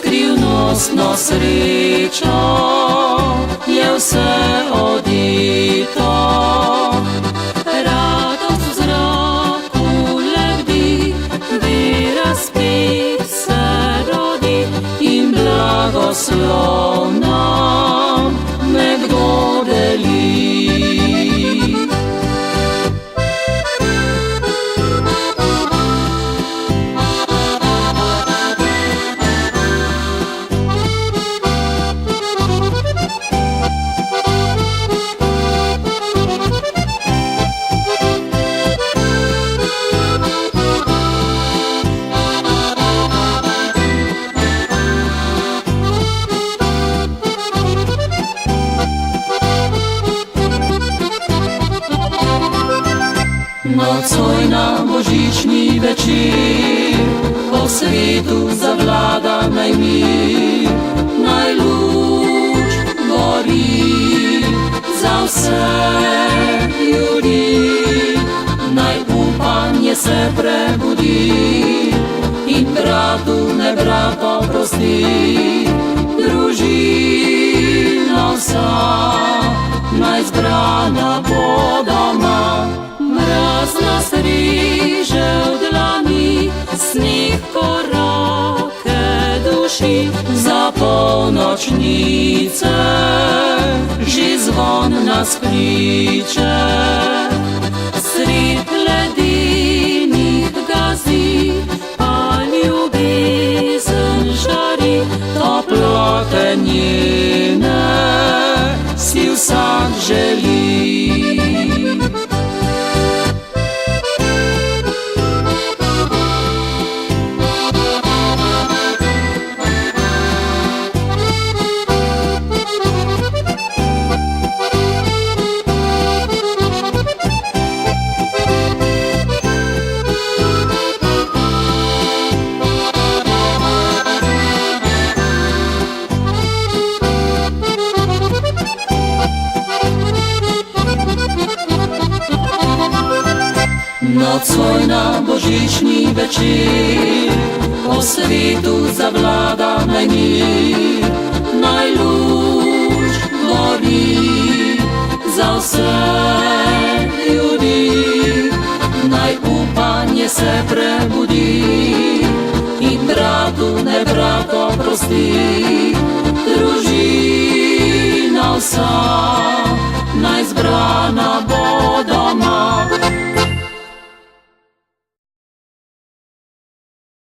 skrivnostno srečo je vse odito. Radost v zraku lebdi, vera spet se rodi in blagoslov nam nekdo deli. Nocoj na božični večer, po svetu zavlada naj mir, naj luč gori za vse ljudi, naj upanje se prebudi in bratu ne brato prosti. Družina vsa naj zbrana bo doma, mrazna striže v dlani, sneg korake duši. Za polnočnice že zvon nas kliče, sred ledenih gazi pa ljubezen žari. Toplote njene si vsak želi. Nocoj na božični večer, po svetu zavlada naj mir, naj luč gori za vse ljudi, naj upanje se prebudi in bratu ne brato prosti. Družina vsa naj zbrana bo